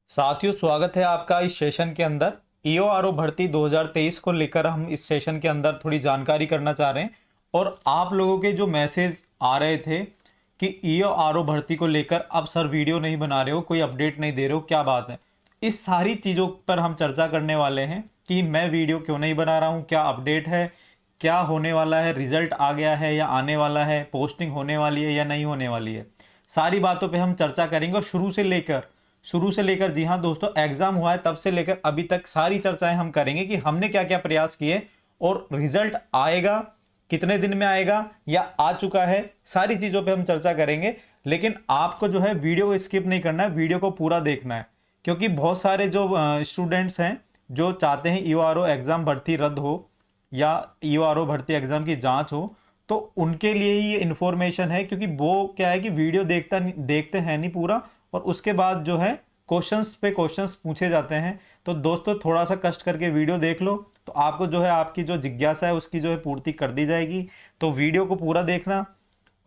साथियों, स्वागत है आपका इस सेशन के अंदर। ईओआरओ भर्ती 2023 को लेकर हम इस सेशन के अंदर थोड़ी जानकारी करना चाह रहे हैं। और आप लोगों के जो मैसेज आ रहे थे कि ईओआरओ भर्ती को लेकर अब सर वीडियो नहीं बना रहे हो, कोई अपडेट नहीं दे रहे हो, क्या बात है। इस सारी चीज़ों पर हम चर्चा करने वाले हैं कि मैं वीडियो क्यों नहीं बना रहा हूँ, क्या अपडेट है, क्या होने वाला है, रिजल्ट आ गया है या आने वाला है, पोस्टिंग होने वाली है या नहीं होने वाली है। सारी बातों पे हम चर्चा करेंगे और शुरू से लेकर जी हाँ दोस्तों, एग्जाम हुआ है तब से लेकर अभी तक सारी चर्चाएं हम करेंगे कि हमने क्या क्या प्रयास किए और रिजल्ट आएगा, कितने दिन में आएगा या आ चुका है। सारी चीजों पे हम चर्चा करेंगे। लेकिन आपको जो है वीडियो को स्किप नहीं करना है, वीडियो को पूरा देखना है। क्योंकि बहुत सारे जो स्टूडेंट्स हैं जो चाहते हैं ईओआरओ एग्जाम भर्ती रद्द हो या ईओआरओ भर्ती एग्जाम की जांच हो, तो उनके लिए ही ये इन्फॉर्मेशन है। क्योंकि वो क्या है कि वीडियो देखते हैं नहीं पूरा, और उसके बाद जो है क्वेश्चंस पे क्वेश्चंस पूछे जाते हैं। तो दोस्तों, थोड़ा सा कष्ट करके वीडियो देख लो, तो आपको जो है आपकी जो जिज्ञासा है उसकी जो है पूर्ति कर दी जाएगी। तो वीडियो को पूरा देखना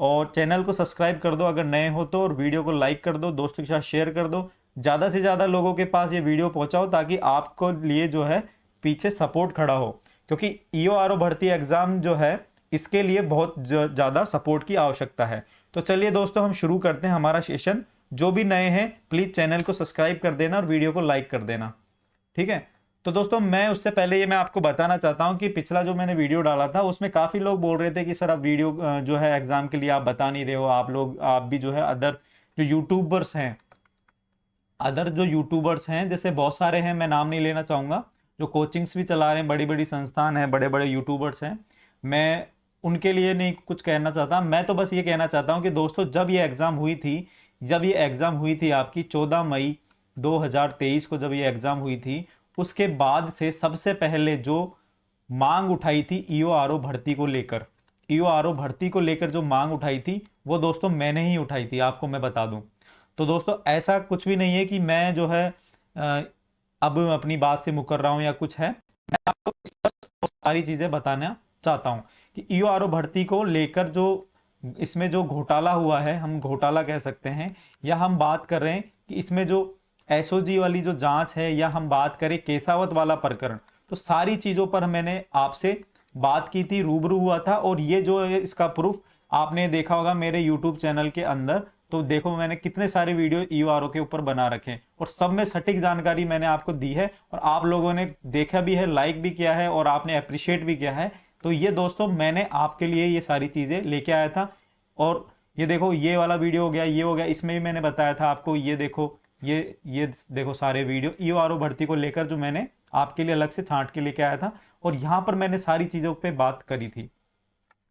और चैनल को सब्सक्राइब कर दो अगर नए हो तो, और वीडियो को लाइक कर दो, दोस्तों के साथ शेयर कर दो, ज़्यादा से ज़्यादा लोगों के पास ये वीडियो पहुंचाओ ताकि आपको लिए जो है पीछे सपोर्ट खड़ा हो। क्योंकि ईओआरओ भर्ती एग्जाम जो है इसके लिए बहुत ज़्यादा सपोर्ट की आवश्यकता है। तो चलिए दोस्तों, हम शुरू करते हैं हमारा सेशन। जो भी नए हैं प्लीज़ चैनल को सब्सक्राइब कर देना और वीडियो को लाइक कर देना, ठीक है। तो दोस्तों, मैं उससे पहले ये मैं आपको बताना चाहता हूँ कि पिछला जो मैंने वीडियो डाला था उसमें काफ़ी लोग बोल रहे थे कि सर अब वीडियो जो है एग्जाम के लिए आप बता नहीं रहे हो। आप भी जो है अदर जो यूट्यूबर्स हैं, जैसे बहुत सारे हैं, मैं नाम नहीं लेना चाहूँगा, जो कोचिंग्स भी चला रहे हैं, बड़ी बड़ी संस्थान हैं, बड़े बड़े यूट्यूबर्स हैं। मैं उनके लिए नहीं कुछ कहना चाहता, मैं तो बस ये कहना चाहता हूँ कि दोस्तों, जब ये एग्ज़ाम हुई थी आपकी 14 मई 2023 को जब ये एग्ज़ाम हुई थी, उसके बाद से सबसे पहले जो मांग उठाई थी ईओआरओ भर्ती को लेकर जो मांग उठाई थी, वो दोस्तों मैंने ही उठाई थी, आपको मैं बता दूं। तो दोस्तों, ऐसा कुछ भी नहीं है कि मैं जो है अ, अब अपनी बात से मुकर रहा हूं या कुछ है। मैं आपको इस पर सारी चीजें बताना चाहता हूं कि ईओआरओ भर्ती को लेकर जो इसमें जो घोटाला हुआ है, हम घोटाला कह सकते हैं, या हम बात कर रहे हैं कि इसमें जो एसओजी वाली जो जांच है, या हम बात करें केसावत वाला प्रकरण, तो सारी चीजों पर मैंने आपसे बात की थी, रूबरू हुआ था। और ये जो है इसका प्रूफ आपने देखा होगा मेरे यूट्यूब चैनल के अंदर। तो देखो, मैंने कितने सारे वीडियो ईओआरओ के ऊपर बना रखे हैं और सब में सटीक जानकारी मैंने आपको दी है, और आप लोगों ने देखा भी है, लाइक भी किया है और आपने अप्रिशिएट भी किया है। तो ये दोस्तों, मैंने आपके लिए ये सारी चीजें लेके आया था। और ये देखो, ये वाला वीडियो हो गया, ये हो गया, इसमें भी मैंने बताया था आपको। ये देखो, ये देखो, सारे वीडियो ईओआरओ भर्ती को लेकर जो मैंने आपके लिए अलग से छांट के लेके आया था, और यहां पर मैंने सारी चीजों पे बात करी थी,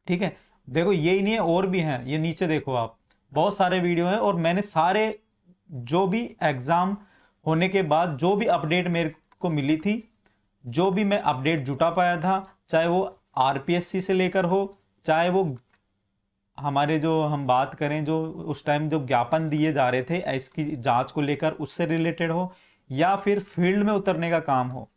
ठीक है। देखो, ये ही नहीं है, और भी हैं, ये नीचे देखो आप, बहुत सारे वीडियो हैं। और मैंने सारे जो भी एग्जाम होने के बाद जो भी अपडेट मेरे को मिली थी, जो भी मैं अपडेट जुटा पाया था, चाहे वो आरपीएससी से लेकर हो, चाहे वो हमारे जो हम बात करें जो उस टाइम जो ज्ञापन दिए जा रहे थे इसकी जांच को लेकर, उससे रिलेटेड हो, या फिर फील्ड में उतरने का काम हो।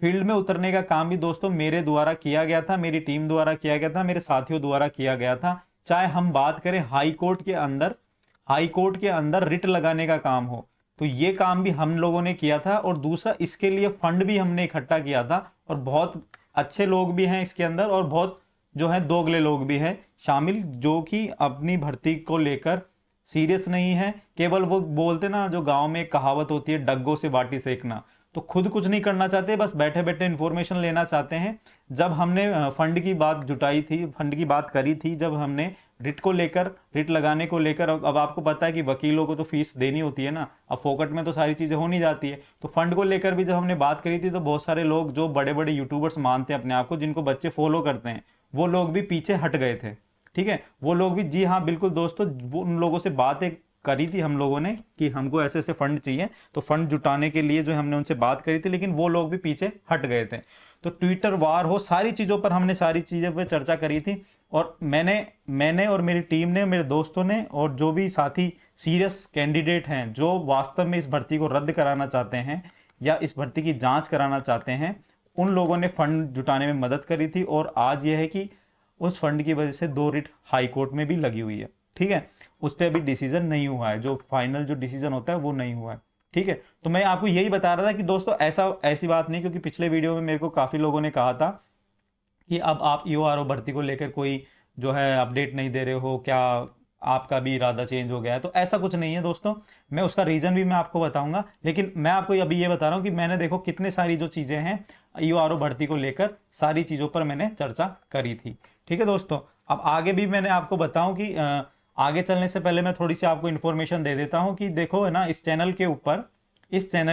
फील्ड में उतरने का काम भी दोस्तों मेरे द्वारा किया गया था, मेरी टीम द्वारा किया गया था, मेरे साथियों द्वारा किया गया था। चाहे हम बात करें हाई कोर्ट के अंदर रिट लगाने का काम हो, तो ये काम भी हम लोगों ने किया था। और दूसरा, इसके लिए फंड भी हमने इकट्ठा किया था, और बहुत अच्छे लोग भी हैं इसके अंदर, और बहुत जो है दोगले लोग भी हैं शामिल, जो कि अपनी भर्ती को लेकर सीरियस नहीं है। केवल वो बोलते ना, जो गांव में एक कहावत होती है, डग्गों से बाटी सेकना, तो खुद कुछ नहीं करना चाहते, बस बैठे बैठे इंफॉर्मेशन लेना चाहते हैं। जब हमने फंड की बात जुटाई थी, फंड की बात करी थी, जब हमने रिट लगाने को लेकर, अब आपको पता है कि वकीलों को तो फीस देनी होती है ना, अब फोकट में तो सारी चीजें हो नहीं जाती है। तो फंड को लेकर भी जब हमने बात करी थी, तो बहुत सारे लोग जो बड़े बड़े यूट्यूबर्स मानते हैं अपने आप को, जिनको बच्चे फॉलो करते हैं, वो लोग भी पीछे हट गए थे, ठीक है। वो लोग भी, जी हाँ बिल्कुल दोस्तों, वो उन लोगों से बातें करी थी हम लोगों ने कि हमको ऐसे ऐसे फंड चाहिए, तो फंड जुटाने के लिए जो हमने उनसे बात करी थी, लेकिन वो लोग भी पीछे हट गए थे। तो ट्विटर वार हो, सारी चीज़ों पर हमने सारी चीज़ों पर चर्चा करी थी। और मैंने और मेरी टीम ने, मेरे दोस्तों ने, और जो भी साथी सीरियस कैंडिडेट हैं जो वास्तव में इस भर्ती को रद्द कराना चाहते हैं या इस भर्ती की जांच कराना चाहते हैं, उन लोगों ने फंड जुटाने में मदद करी थी। और आज यह है कि उस फंड की वजह से 2 रिट हाई कोर्ट में भी लगी हुई है, ठीक है। उस पर अभी डिसीजन नहीं हुआ है, जो फाइनल जो डिसीजन होता है वो नहीं हुआ है, ठीक है, तो मैं आपको यही बता रहा था कि दोस्तों ऐसी बात नहीं, क्योंकि पिछले वीडियो में मेरे को काफ़ी लोगों ने कहा था कि अब आप ईओआरओ भर्ती को लेकर कोई जो है अपडेट नहीं दे रहे हो, क्या आपका भी इरादा चेंज हो गया है? तो ऐसा कुछ नहीं है दोस्तों, मैं उसका रीज़न भी मैं आपको बताऊंगा, लेकिन मैं आपको अभी ये बता रहा हूँ कि मैंने देखो कितने सारी जो चीज़ें हैं ईओआरओ भर्ती को लेकर, सारी चीज़ों पर मैंने चर्चा करी थी। ठीक है दोस्तों, अब आगे भी मैंने आपको बताऊं कि आगे चलने से पहले मैं थोड़ी सी आपको इन्फॉर्मेशन दे देता हूं कि देखो है ना, इस चैनल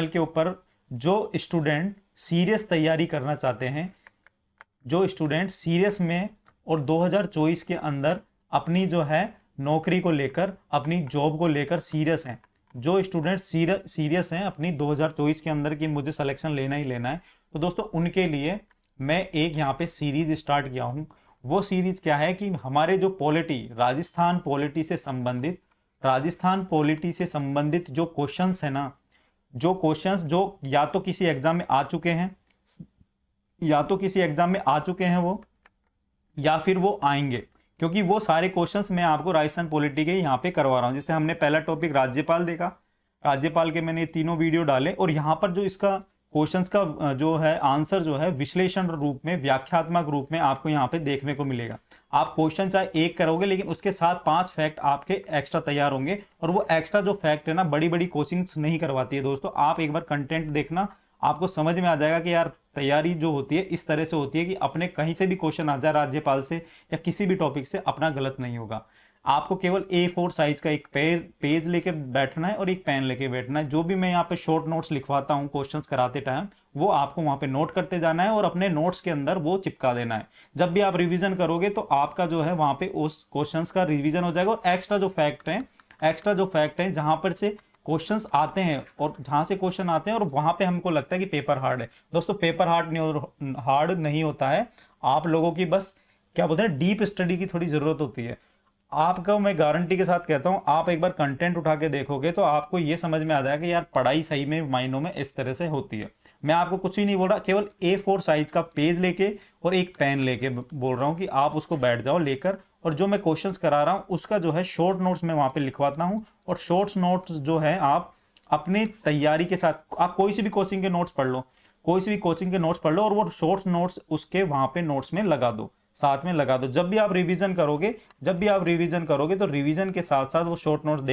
के ऊपर जो स्टूडेंट सीरियस तैयारी करना चाहते हैं, जो स्टूडेंट सीरियस में और 2024 के अंदर अपनी जो है नौकरी को लेकर, अपनी जॉब को लेकर सीरियस हैं, जो स्टूडेंट सीरियस हैं अपनी 2024 के अंदर कि मुझे सिलेक्शन लेना ही लेना है, तो दोस्तों उनके लिए मैं एक यहाँ पे सीरीज स्टार्ट किया हूँ। वो सीरीज क्या है कि हमारे जो राजस्थान पॉलिटी से संबंधित जो क्वेश्चंस है ना, जो क्वेश्चंस जो या तो किसी एग्जाम में आ चुके हैं, वो या फिर वो आएंगे, क्योंकि वो सारे क्वेश्चंस मैं आपको राजस्थान पॉलिटी के यहाँ पे करवा रहा हूँ। जैसे हमने पहला टॉपिक राज्यपाल देखा, राज्यपाल के मैंने तीनों वीडियो डाले, और यहाँ पर जो इसका क्वेश्चंस का जो है आंसर जो है विश्लेषण रूप में, व्याख्यात्मक रूप में आपको यहाँ पे देखने को मिलेगा। आप क्वेश्चन चाहे एक करोगे, लेकिन उसके साथ 5 फैक्ट आपके एक्स्ट्रा तैयार होंगे, और वो एक्स्ट्रा जो फैक्ट है ना, बड़ी बड़ी कोचिंग्स नहीं करवाती है दोस्तों। आप एक बार कंटेंट देखना, आपको समझ में आ जाएगा कि यार तैयारी जो होती है इस तरह से होती है कि अपने कहीं से भी क्वेश्चन आ जाए राज्यपाल से या किसी भी टॉपिक से, अपना गलत नहीं होगा। आपको केवल A4 साइज का एक पेज लेके बैठना है और एक पेन लेके बैठना है। जो भी मैं यहाँ पे शॉर्ट नोट्स लिखवाता हूँ क्वेश्चंस कराते टाइम, वो आपको वहां पे नोट करते जाना है और अपने नोट्स के अंदर वो चिपका देना है। जब भी आप रिवीजन करोगे तो आपका जो है वहां पे उस क्वेश्चंस का रिवीजन हो जाएगा, और एक्स्ट्रा जो फैक्ट है जहां पर से क्वेश्चंस आते हैं और जहां से क्वेश्चन आते हैं और वहां पे हमको लगता है कि पेपर हार्ड है, दोस्तों पेपर हार्ड नहीं होता है। आप लोगों की बस क्या बोलते हैं, डीप स्टडी की थोड़ी जरूरत होती है। आपका मैं गारंटी के साथ कहता हूं, आप एक बार कंटेंट उठा के देखोगे तो आपको ये समझ में आ जाएगा कि यार पढ़ाई सही में मायनों में इस तरह से होती है। मैं आपको कुछ ही नहीं बोल रहा, केवल A4 साइज का पेज लेके और एक पेन लेके बोल रहा हूं कि आप उसको बैठ जाओ लेकर, और जो मैं क्वेश्चंस करा रहा हूं उसका जो है शॉर्ट नोट्स मैं वहां पे लिखवाता हूं। और शॉर्ट्स नोट्स जो है आप अपनी तैयारी के साथ, आप कोई सी भी कोचिंग के नोट्स पढ़ लो, और वो शॉर्ट्स नोट्स उसके वहां पे नोट्स में लगा दो, साथ में लगा दो। जब भी आप रिवीजन करोगे तो रिवीजन के साथ साथ वो शॉर्ट नोट्स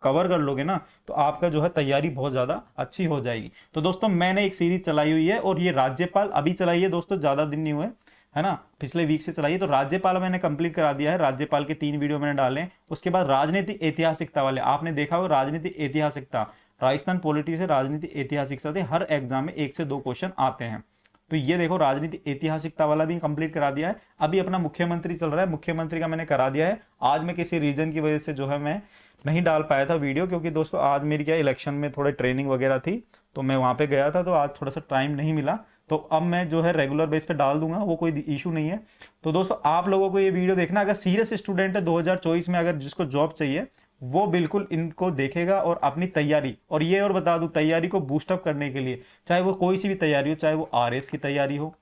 कवर कर लोगे ना, तो आपका जो है तैयारी बहुत ज्यादा अच्छी हो जाएगी। तो दोस्तों मैंने एक सीरीज चलाई हुई है, और ये राज्यपाल अभी चलाई है दोस्तों, ज्यादा दिन नहीं हुए है ना, पिछले वीक से चलाई है। तो राज्यपाल मैंने कंप्लीट करा दिया है, राज्यपाल के 3 वीडियो मैंने डाले हैं। उसके बाद राजनीति ऐतिहासिकता वाले, आपने देखा होगा राजनीति ऐतिहासिकता, राजस्थान पॉलिटी से राजनीति ऐतिहासिकता से हर एग्जाम में 1 से 2 क्वेश्चन आते हैं। तो ये देखो राजनीति ऐतिहासिकता वाला भी कंप्लीट करा दिया है। अभी अपना मुख्यमंत्री चल रहा है, मुख्यमंत्री का मैंने करा दिया है। आज मैं किसी रीजन की वजह से जो है मैं नहीं डाल पाया था वीडियो, क्योंकि दोस्तों आज मेरी क्या इलेक्शन में थोड़े ट्रेनिंग वगैरह थी, तो मैं वहां पे गया था, तो आज थोड़ा सा टाइम नहीं मिला। तो अब मैं जो है रेगुलर बेस पे डाल दूंगा, वो कोई इशू नहीं है। तो दोस्तों आप लोगों को ये वीडियो देखना, अगर सीरियस स्टूडेंट है 2024 में, अगर जिसको जॉब चाहिए, वो बिल्कुल इनको देखेगा और अपनी तैयारी, और ये और बता दूं, तैयारी को बूस्टअप करने के लिए, चाहे वो कोई सी भी तैयारी हो, चाहे वो RS की तैयारी हो,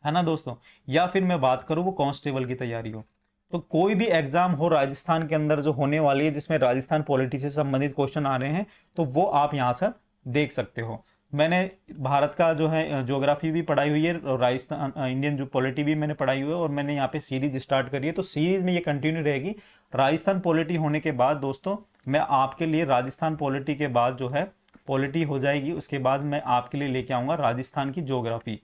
है ना दोस्तों, या फिर मैं बात करूं वो कांस्टेबल की तैयारी हो, तो कोई भी एग्जाम हो राजस्थान के अंदर जो होने वाली है, जिसमें राजस्थान पॉलिटी से संबंधित क्वेश्चन आ रहे हैं, तो वो आप यहां से देख सकते हो। मैंने भारत का जो है ज्योग्राफी भी पढ़ाई हुई है, और राजस्थान इंडियन जो पॉलिटी भी मैंने पढ़ाई हुई है, और मैंने यहाँ पे सीरीज स्टार्ट करी है, तो सीरीज में ये कंटिन्यू रहेगी। राजस्थान पॉलिटी होने के बाद दोस्तों मैं आपके लिए राजस्थान पॉलिटी के बाद जो है पॉलिटी हो जाएगी, उसके बाद मैं आपके लिए लेके आऊंगा राजस्थान की ज्योग्राफी।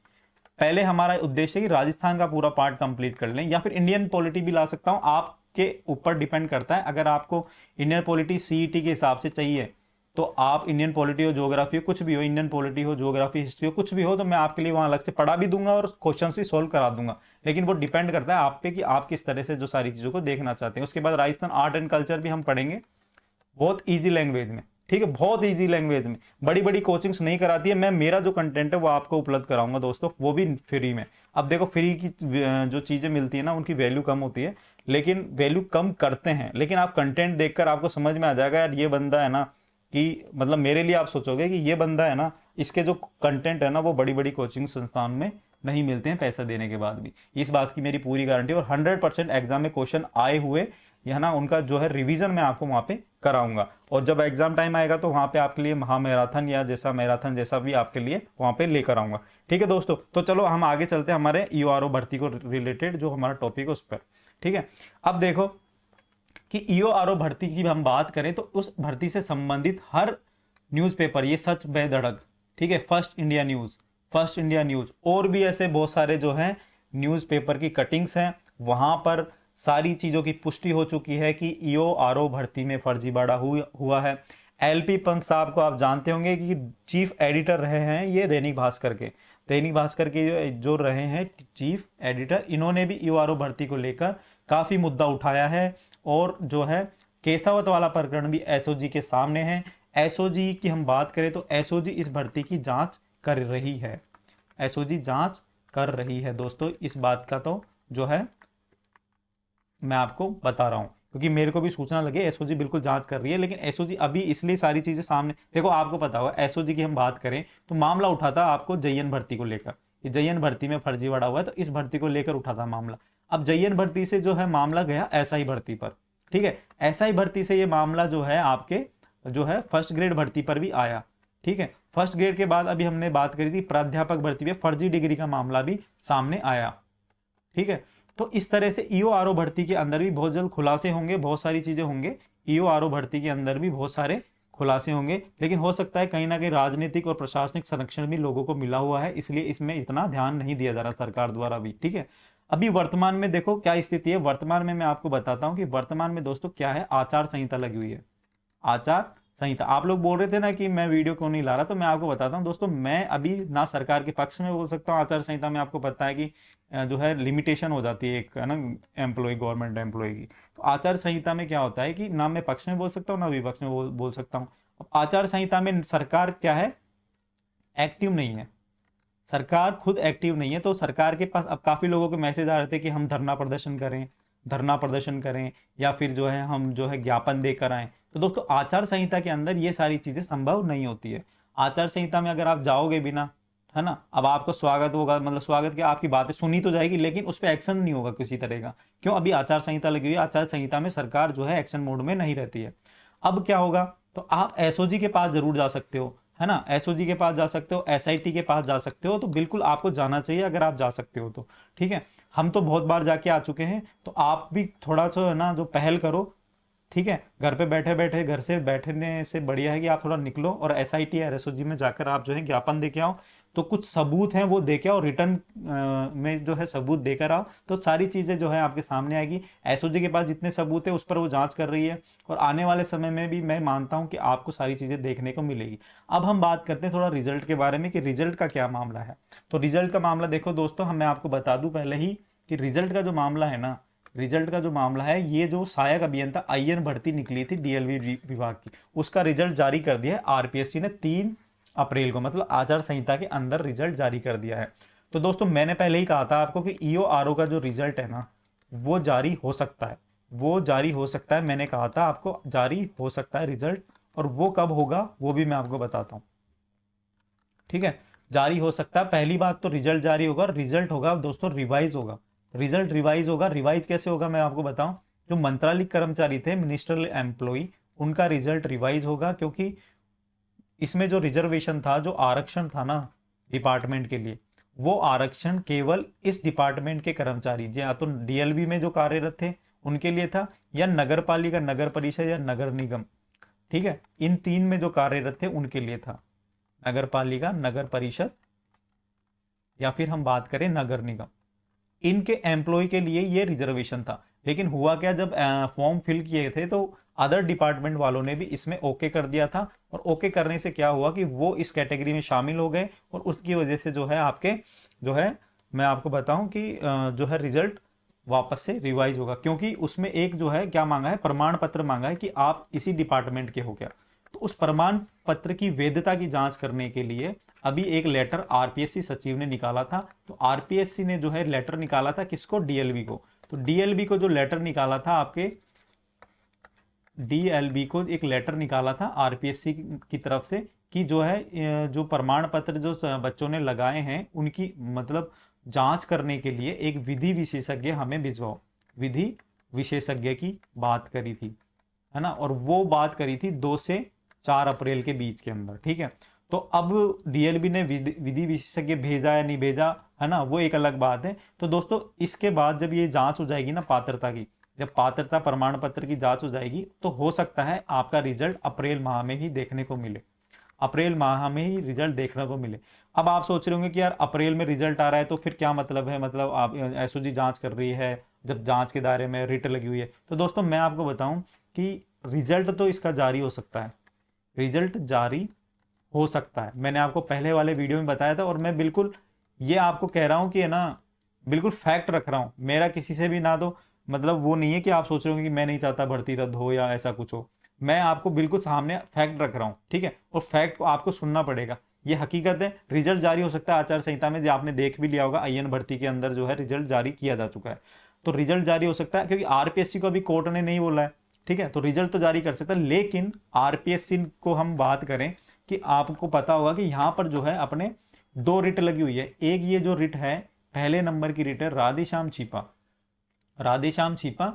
पहले हमारा उद्देश्य है कि राजस्थान का पूरा पार्ट कंप्लीट कर लें, या फिर इंडियन पॉलिटी भी ला सकता हूं, आपके ऊपर डिपेंड करता है। अगर आपको इंडियन पॉलिटी CET के हिसाब से चाहिए, तो आप इंडियन पॉलिटी हो, ज्योग्राफी हो, कुछ भी हो, इंडियन पॉलिटी हो, ज्योग्राफी, हिस्ट्री हो, कुछ भी हो, तो मैं आपके लिए वहां अलग से पढ़ा भी दूंगा और क्वेश्चंस भी सोल्व करा दूंगा। लेकिन वो डिपेंड करता है आप पे कि आप किस तरह से जो सारी चीजों को देखना चाहते हैं। उसके बाद राजस्थान आर्ट एंड कल्चर भी हम पढ़ेंगे, बहुत ईजी लैंग्वेज में, ठीक है, बहुत ईजी लैंग्वेज में, बड़ी बड़ी कोचिंग्स नहीं कराती है। मैं मेरा जो कंटेंट है वो आपको उपलब्ध कराऊंगा दोस्तों, वो भी फ्री में। अब देखो फ्री की जो चीजें मिलती है ना, उनकी वैल्यू कम होती है, लेकिन वैल्यू कम करते हैं, लेकिन आप कंटेंट देखकर आपको समझ में आ जाएगा यार ये बंदा है ना, कि मतलब मेरे लिए आप सोचोगे कि ये बंदा है ना, इसके जो कंटेंट है ना वो बड़ी बड़ी कोचिंग संस्थान में नहीं मिलते हैं पैसा देने के बाद भी। इस बात की मेरी पूरी गारंटी, और 100% एग्जाम में क्वेश्चन आए हुए, या ना उनका जो है रिवीजन मैं आपको वहां पे कराऊंगा। और जब एग्जाम टाइम आएगा तो वहां पे आपके लिए महामैराथन या जैसा मैराथन जैसा भी आपके लिए वहां पे लेकर आऊंगा। ठीक है दोस्तों, तो चलो हम आगे चलते हैं हमारे ईओआरओ भर्ती को रिलेटेड जो हमारा टॉपिक है उस पर। ठीक है, अब देखो कि ईओआरओ भर्ती की हम बात करें तो उस भर्ती से संबंधित हर न्यूज़पेपर, ये सच बेधड़क, ठीक है, first India news, first India news और भी ऐसे बहुत सारे जो हैं न्यूज़पेपर की कटिंग्स हैं, वहां पर सारी चीज़ों की पुष्टि हो चुकी है कि ईओआरओ भर्ती में फर्जीवाड़ा हुआ है। एलपी पंत साहब को आप जानते होंगे कि चीफ एडिटर रहे हैं ये दैनिक भास्कर के, दैनिक भास्कर के जो रहे हैं चीफ एडिटर, इन्होंने भी ईओआरओ भर्ती को लेकर काफ़ी मुद्दा उठाया है। और जो है केसावत वाला प्रकरण भी एसओजी के सामने है। एसओजी की हम बात करें तो एसओजी इस भर्ती की जांच कर रही है, एसओजी जांच कर रही है दोस्तों, इस बात का तो जो है मैं आपको बता रहा हूं क्योंकि मेरे को भी सूचना लगे एसओजी बिल्कुल जांच कर रही है। लेकिन एसओजी अभी इसलिए सारी चीजें सामने, देखो आपको पता होगा एसओजी की हम बात करें तो मामला उठा था आपको जेईएन भर्ती को लेकर, ये जेईएन भर्ती में फर्जीवाड़ा हुआ है तो इस भर्ती को लेकर उठा था मामला। अब जेईएन भर्ती से जो है मामला गया एसआई भर्ती पर, ठीक है, एसआई भर्ती से ये मामला जो है आपके जो है फर्स्ट ग्रेड भर्ती पर भी आया। ठीक है, फर्स्ट ग्रेड के बाद अभी हमने बात करी थी प्राध्यापक भर्ती में फर्जी डिग्री का मामला भी सामने आया। ठीक है, तो इस तरह से ईओआरओ भर्ती के अंदर भी बहुत जल्द खुलासे होंगे, बहुत सारी चीजें होंगे, ईओआरओ भर्ती के अंदर भी बहुत सारे खुलासे होंगे। लेकिन हो सकता है कहीं ना कहीं राजनीतिक और प्रशासनिक संरक्षण भी लोगों को मिला हुआ है, इसलिए इसमें इतना ध्यान नहीं दिया जा रहा सरकार द्वारा भी। ठीक है, अभी वर्तमान में देखो क्या स्थिति है, वर्तमान में मैं आपको बताता हूं कि वर्तमान में दोस्तों क्या है, आचार संहिता लगी हुई है, आचार संहिता। आप लोग बोल रहे थे ना कि मैं वीडियो क्यों नहीं ला रहा, तो मैं आपको बताता हूं दोस्तों, मैं अभी ना सरकार के पक्ष में बोल सकता हूं, आचार संहिता में आपको पता है कि जो है लिमिटेशन हो जाती है एक, है ना, एम्प्लॉय, गवर्नमेंट एम्प्लॉय की। तो आचार संहिता में क्या होता है कि ना मैं पक्ष में बोल सकता हूँ ना विपक्ष में बोल सकता हूँ। अब आचार संहिता में सरकार क्या है, एक्टिव नहीं है, सरकार खुद एक्टिव नहीं है। तो सरकार के पास अब काफी लोगों के मैसेज आ रहे थे कि हम धरना प्रदर्शन करें, धरना प्रदर्शन करें, या फिर जो है हम जो है ज्ञापन देकर आए। तो दोस्तों आचार संहिता के अंदर ये सारी चीजें संभव नहीं होती है। आचार संहिता में अगर आप जाओगे बिना, है ना, अब आपको स्वागत होगा, मतलब स्वागत के आपकी बातें सुनी तो जाएगी लेकिन उस पर एक्शन नहीं होगा किसी तरह का। क्यों, अभी आचार संहिता लगी हुई है, आचार संहिता में सरकार जो है एक्शन मोड में नहीं रहती है। अब क्या होगा, तो आप एसओजी के पास जरूर जा सकते हो, है ना, एसओजी के पास जा सकते हो, एसआईटी के पास जा सकते हो, तो बिल्कुल आपको जाना चाहिए अगर आप जा सकते हो तो। ठीक है, हम तो बहुत बार जाके आ चुके हैं, तो आप भी थोड़ा सा है ना जो पहल करो। ठीक है, घर पे बैठे बैठे, घर से बैठने से बढ़िया है कि आप थोड़ा निकलो और एसआईटी या एसओजी में जाकर आप जो है ज्ञापन देके आओ। तो कुछ सबूत हैं वो देके आओ, रिटर्न में जो है सबूत देकर आओ, तो सारी चीजें जो है आपके सामने आएगी। एसओजी के पास जितने सबूत है उस पर वो जांच कर रही है, और आने वाले समय में भी मैं मानता हूं कि आपको सारी चीजें देखने को मिलेगी। अब हम बात करते हैं थोड़ा रिजल्ट के बारे में कि रिजल्ट का क्या मामला है। तो रिजल्ट का मामला देखो दोस्तों, मैं आपको बता दूं पहले ही कि रिजल्ट का जो मामला है ना, रिजल्ट का जो मामला है, ये जो सहायक अभियंता आईएन भर्ती निकली थी डीएलवी विभाग की, उसका रिजल्ट जारी कर दिया है आरपीएससी ने 3 अप्रैल को, मतलब आचार संहिता के अंदर रिजल्ट जारी कर दिया है। तो दोस्तों मैंने पहले ही कहा था आपको कि ईओआरओ का जो रिजल्ट है ना वो जारी हो सकता है, वो जारी हो सकता है, मैंने कहा था आपको जारी हो सकता है रिजल्ट, और वो कब होगा वो भी मैं आपको बताता हूं। ठीक है, जारी हो सकता है, पहली बात तो रिजल्ट जारी होगा, रिजल्ट होगा दोस्तों रिवाइज होगा, रिजल्ट रिवाइज होगा। रिवाइज कैसे होगा मैं आपको बताऊं, जो मंत्रालय कर्मचारी थे, मिनिस्ट्रियल एम्प्लॉय, उनका रिजल्ट रिवाइज होगा, क्योंकि इसमें जो रिजर्वेशन था, जो आरक्षण था ना डिपार्टमेंट के लिए, वो आरक्षण केवल इस डिपार्टमेंट के कर्मचारी, या तो डीएलबी में जो कार्यरत थे उनके लिए था, या नगर पालिका, नगर परिषद या नगर निगम, ठीक है, इन 3 में जो कार्यरत थे उनके लिए था, नगर पालिका, नगर परिषद, या फिर हम बात करें नगर निगम, इनके एम्प्लॉय के लिए ये रिजर्वेशन था। लेकिन हुआ क्या, जब फॉर्म फिल किए थे तो अदर डिपार्टमेंट वालों ने भी इसमें ओके कर दिया था, और ओके करने से क्या हुआ कि वो इस कैटेगरी में शामिल हो गए, और उसकी वजह से जो है आपके जो है मैं आपको बताऊं कि जो है रिजल्ट वापस से रिवाइज होगा, क्योंकि उसमें एक जो है क्या मांगा है, प्रमाण पत्र मांगा है कि आप इसी डिपार्टमेंट के हो क्या। तो उस प्रमाण पत्र की वैधता की जांच करने के लिए अभी एक लेटर आरपीएससी सचिव ने निकाला था। तो आरपीएससी ने जो है लेटर निकाला था किसको, डीएलबी को। तो डीएलबी को जो लेटर निकाला था आपके, डीएलबी को एक लेटर निकाला था आरपीएससी की तरफ से कि जो है जो प्रमाण पत्र जो बच्चों ने लगाए हैं उनकी मतलब जांच करने के लिए एक विधि विशेषज्ञ हमें भिजवाओ, विधि विशेषज्ञ की बात करी थी, है ना, और वो बात करी थी 2 से 4 अप्रैल के बीच के अंदर, ठीक है। तो अब डीएलबी ने विधि विशेषज्ञ भेजा या नहीं भेजा, है ना, वो एक अलग बात है। तो दोस्तों इसके बाद जब ये जांच हो जाएगी ना पात्रता की, जब पात्रता प्रमाण पत्र की जांच हो जाएगी, तो हो सकता है आपका रिजल्ट अप्रैल माह में ही देखने को मिले, अप्रैल माह में ही रिजल्ट देखने को मिले। अब आप सोच रहे होंगे कि यार अप्रैल में रिजल्ट आ रहा है तो फिर क्या मतलब है, मतलब आप एसओजी जांच कर रही है, जब जांच के दायरे में रिट लगी हुई है। तो दोस्तों मैं आपको बताऊं कि रिजल्ट तो इसका जारी हो सकता है, रिजल्ट जारी हो सकता है। मैंने आपको पहले वाले वीडियो में बताया था, और मैं बिल्कुल ये आपको कह रहा हूं कि है ना, बिल्कुल फैक्ट रख रहा हूं, मेरा किसी से भी ना तो मतलब वो नहीं है कि आप सोच रहे हो कि मैं नहीं चाहता भर्ती रद्द हो या ऐसा कुछ हो। मैं आपको बिल्कुल सामने फैक्ट रख रहा हूं, ठीक है, और फैक्ट को आपको सुनना पड़ेगा, ये हकीकत है। रिजल्ट जारी हो सकता है आचार संहिता में, जो आपने देख भी लिया होगा आईएएन भर्ती के अंदर जो है रिजल्ट जारी किया जा चुका है। तो रिजल्ट जारी हो सकता है, क्योंकि आरपीएससी को अभी कोर्ट ने नहीं बोला है, ठीक है, तो रिजल्ट तो जारी कर सकता है। लेकिन आरपीएससी को हम बात करें कि आपको पता होगा कि यहां पर जो है अपने 2 रिट लगी हुई है। एक ये जो रिट है, पहले नंबर की रिट है राधेश्याम छिपा, राधेश्याम छिपा,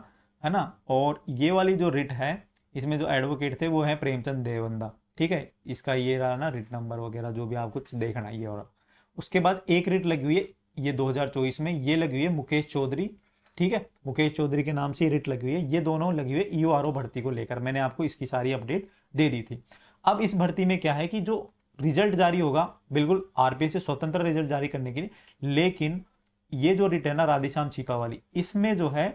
है ना, और ये वाली जो रिट है, इसमें जो एडवोकेट थे वो है प्रेमचंद देवंदा, ठीक है। इसका ये रहा ना रिट नंबर वगैरह जो भी आपको देखना है ये। और उसके बाद एक रिट लगी हुई है ये 2024 में, ये लगी हुई है मुकेश चौधरी, ठीक है, मुकेश चौधरी के नाम से रिट लगी हुई है। ये दोनों लगी हुई है ईओआरओ भर्ती को लेकर, मैंने आपको इसकी सारी अपडेट दे दी थी। अब इस भर्ती में क्या है कि जो रिजल्ट जारी होगा बिल्कुल आरपीएस से स्वतंत्र रिजल्ट जारी करने के लिए, लेकिन ये जो रिट है ना राधेश्याम छिपा वाली, इसमें जो है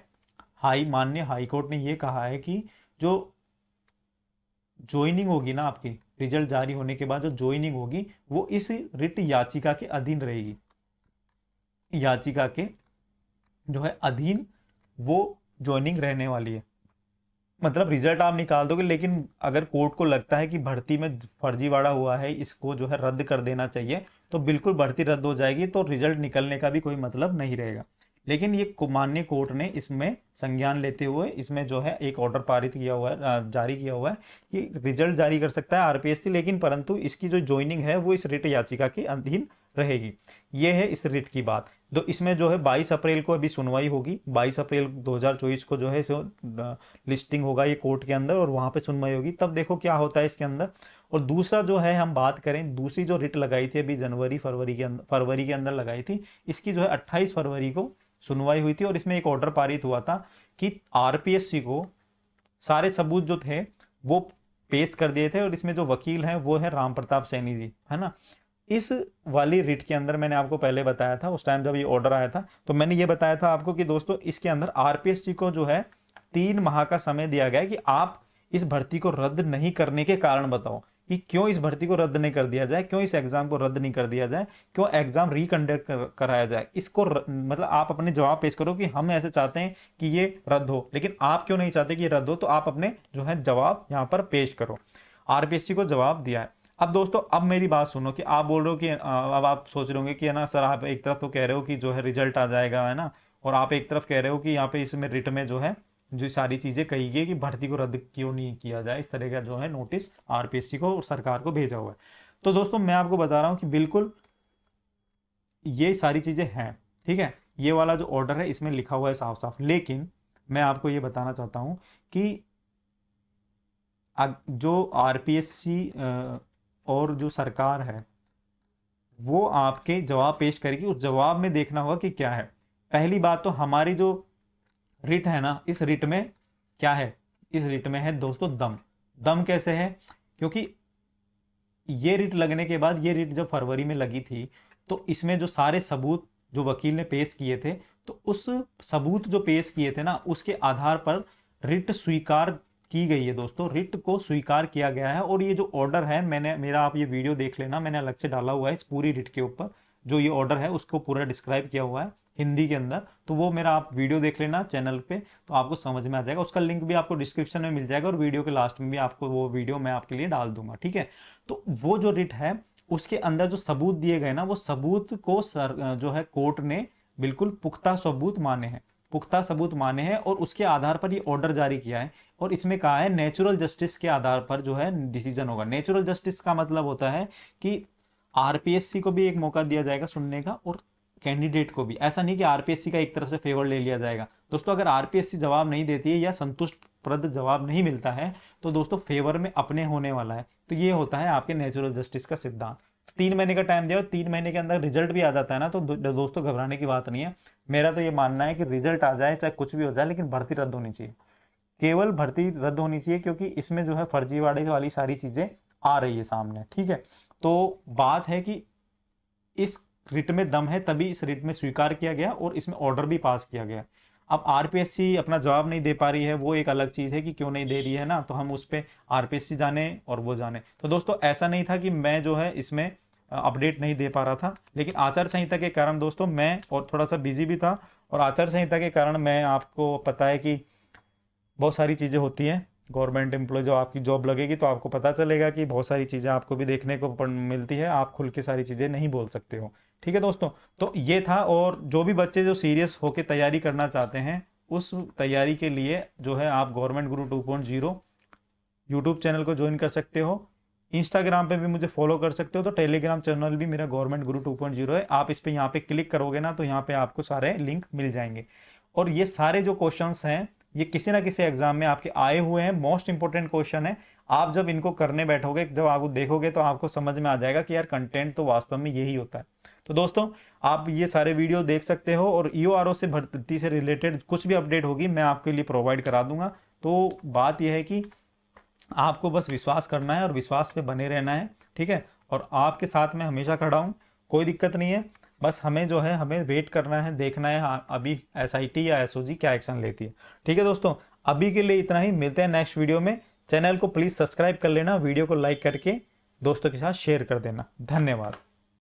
माननीय हाई कोर्ट ने ये कहा है कि जो ज्वाइनिंग होगी ना आपकी, रिजल्ट जारी होने के बाद जो ज्वाइनिंग होगी वो इस रिट याचिका के अधीन रहेगी, याचिका के जो है अधीन वो ज्वाइनिंग रहने वाली है। मतलब रिजल्ट आप निकाल दोगे, लेकिन अगर कोर्ट को लगता है कि भर्ती में फर्जीवाड़ा हुआ है, इसको जो है रद्द कर देना चाहिए, तो बिल्कुल भर्ती रद्द हो जाएगी, तो रिजल्ट निकलने का भी कोई मतलब नहीं रहेगा। लेकिन ये माननीय कोर्ट ने इसमें संज्ञान लेते हुए इसमें जो है एक ऑर्डर पारित किया हुआ है, जारी किया हुआ है कि रिजल्ट जारी कर सकता है आरपीएससी, लेकिन परंतु इसकी जो ज्वाइनिंग है वो इस रिट याचिका के अधीन रहेगी। ये है इस रिट की बात। तो इसमें जो है 22 अप्रैल को अभी सुनवाई होगी, 22 अप्रैल 2024 को जो है लिस्टिंग होगा ये कोर्ट के अंदर, और वहां पे सुनवाई होगी, तब देखो क्या होता है इसके अंदर। और दूसरा जो है हम बात करें, दूसरी जो रिट लगाई थी अभी फरवरी के अंदर लगाई थी, इसकी जो है 28 फरवरी को सुनवाई हुई थी, और इसमें एक ऑर्डर पारित हुआ था कि आरपीएससी को सारे सबूत जो थे वो पेश कर दिए थे, और इसमें जो वकील हैं वो है राम प्रताप सैनी जी, है ना। इस वाली रिट के अंदर मैंने आपको पहले बताया था, उस टाइम जब ये ऑर्डर आया था तो मैंने ये बताया था आपको कि दोस्तों इसके अंदर आरपीएससी को जो है 3 माह का समय दिया गया है कि आप इस भर्ती को रद्द नहीं करने के कारण बताओ कि क्यों इस भर्ती को रद्द नहीं कर दिया जाए, क्यों इस एग्जाम को रद्द नहीं कर दिया जाए, क्यों एग्जाम रिकंडक्ट कराया जाए। इसको मतलब आप अपने जवाब पेश करो कि हम ऐसे चाहते हैं कि ये रद्द हो, लेकिन आप क्यों नहीं चाहते कि ये रद्द हो, तो आप अपने जो है जवाब यहाँ पर पेश करो। आरपीएससी को जवाब दिया है। अब दोस्तों अब मेरी बात सुनो कि आप बोल रहे हो कि अब आप सोच रहे होंगे कि है ना सर, आप एक तरफ तो कह रहे हो कि जो है रिजल्ट आ जाएगा, है ना, और आप एक तरफ कह रहे हो कि यहाँ पे इसमें रिट में जो है जो सारी चीजें कही गई कि भर्ती को रद्द क्यों नहीं किया जाए, इस तरह का जो है नोटिस आरपीएससी को और सरकार को भेजा हुआ है। तो दोस्तों मैं आपको बता रहा हूं कि बिल्कुल ये सारी चीजें हैं, ठीक है, ये वाला जो ऑर्डर है इसमें लिखा हुआ है साफ साफ। लेकिन मैं आपको ये बताना चाहता हूं कि जो आरपीएससी और जो सरकार है वो आपके जवाब पेश करेगी, उस जवाब में देखना होगा कि क्या है। पहली बात तो हमारी जो रिट है ना, इस रिट में क्या है, इस रिट में है दोस्तों दम। दम कैसे है, क्योंकि ये रिट लगने के बाद, ये रिट जब फरवरी में लगी थी तो इसमें जो सारे सबूत जो वकील ने पेश किए थे, तो उस सबूत जो पेश किए थे ना उसके आधार पर रिट स्वीकार की गई है दोस्तों, रिट को स्वीकार किया गया है। और ये जो ऑर्डर है, मेरा आप ये वीडियो देख लेना, मैंने अलग से डाला हुआ है इस पूरी रिट के ऊपर, जो ये ऑर्डर है उसको पूरा डिस्क्राइब किया हुआ है हिंदी के अंदर, तो वो मेरा आप वीडियो देख लेना चैनल पे, तो आपको समझ में आ जाएगा। उसका लिंक भी आपको डिस्क्रिप्शन में मिल जाएगा, और वीडियो के लास्ट में भी आपको वो वीडियो मैं आपके लिए डाल दूंगा, ठीक है। तो वो जो रिट है उसके अंदर जो सबूत दिए गए ना, वो सबूत को जो है कोर्ट ने बिल्कुल पुख्ता सबूत माने हैं, पुख्ता सबूत माने हैं, और उसके आधार पर ये ऑर्डर जारी किया है। और इसमें कहा है नेचुरल जस्टिस के आधार पर जो है डिसीजन होगा। नेचुरल जस्टिस का मतलब होता है कि आरपीएससी को भी एक मौका दिया जाएगा सुनने का, और कैंडिडेट को भी। ऐसा नहीं कि आरपीएससी का एक तरफ से फेवर ले लिया जाएगा दोस्तों। अगर आरपीएससी जवाब नहीं देती है या संतुष्ट प्रद जवाब नहीं मिलता है तो दोस्तों फेवर में अपने होने वाला है। तो ये होता है आपके नेचुरल जस्टिस का सिद्धांत। 3 महीने का टाइम दिया और 3 महीने के अंदर रिजल्ट भी आ जाता है ना, तो दोस्तों घबराने की बात नहीं है। मेरा तो ये मानना है कि रिजल्ट आ जाए चाहे कुछ भी हो जाए, लेकिन भर्ती रद्द होनी चाहिए, केवल भर्ती रद्द होनी चाहिए, क्योंकि इसमें जो है फर्जीवाड़े वाली सारी चीजें आ रही है सामने। ठीक है, तो बात है कि इस रिट में दम है, तभी इस रिट में स्वीकार किया गया और इसमें ऑर्डर भी पास किया गया। अब आरपीएससी अपना जवाब नहीं दे पा रही है, वो एक अलग चीज है कि क्यों नहीं दे रही है ना, तो हम उस पर आरपीएससी जाने और वो जाने। तो दोस्तों ऐसा नहीं था कि मैं जो है इसमें अपडेट नहीं दे पा रहा था, लेकिन आचार संहिता के कारण दोस्तों मैं और थोड़ा सा बिजी भी था, और आचार संहिता के कारण मैं, आपको पता है कि बहुत सारी चीज़ें होती हैं, गवर्नमेंट एम्प्लॉय जो आपकी जॉब लगेगी तो आपको पता चलेगा कि बहुत सारी चीज़ें आपको भी देखने को मिलती है, आप खुल के सारी चीज़ें नहीं बोल सकते हो। ठीक है दोस्तों, तो ये था। और जो भी बच्चे जो सीरियस होकर तैयारी करना चाहते हैं, उस तैयारी के लिए जो है आप गवर्नमेंट गुरु 2.0 यूट्यूब चैनल को ज्वाइन कर सकते हो। इंस्टाग्राम पे भी मुझे फॉलो कर सकते हो, तो टेलीग्राम चैनल भी मेरा गवर्नमेंट गुरु 2.0 है। आप इस पे यहाँ पे क्लिक करोगे ना, तो यहाँ पे आपको सारे लिंक मिल जाएंगे। और ये सारे जो क्वेश्चंस हैं, ये किसी ना किसी एग्जाम में आपके आए हुए हैं, मोस्ट इंपोर्टेंट क्वेश्चन है। आप जब इनको करने बैठोगे, जब आप देखोगे, तो आपको समझ में आ जाएगा कि यार कंटेंट तो वास्तव में यही होता है। तो दोस्तों आप ये सारे वीडियो देख सकते हो, और ईओआरओ से भर्ती से रिलेटेड कुछ भी अपडेट होगी मैं आपके लिए प्रोवाइड करा दूंगा। तो बात यह है कि आपको बस विश्वास करना है और विश्वास पे बने रहना है। ठीक है, और आपके साथ में हमेशा खड़ा हूँ, कोई दिक्कत नहीं है। बस हमें जो है, हमें वेट करना है, देखना है अभी एसआईटी या एसओजी क्या एक्शन लेती है। ठीक है दोस्तों, अभी के लिए इतना ही, मिलते हैं नेक्स्ट वीडियो में। चैनल को प्लीज़ सब्सक्राइब कर लेना, वीडियो को लाइक करके दोस्तों के साथ शेयर कर देना। धन्यवाद।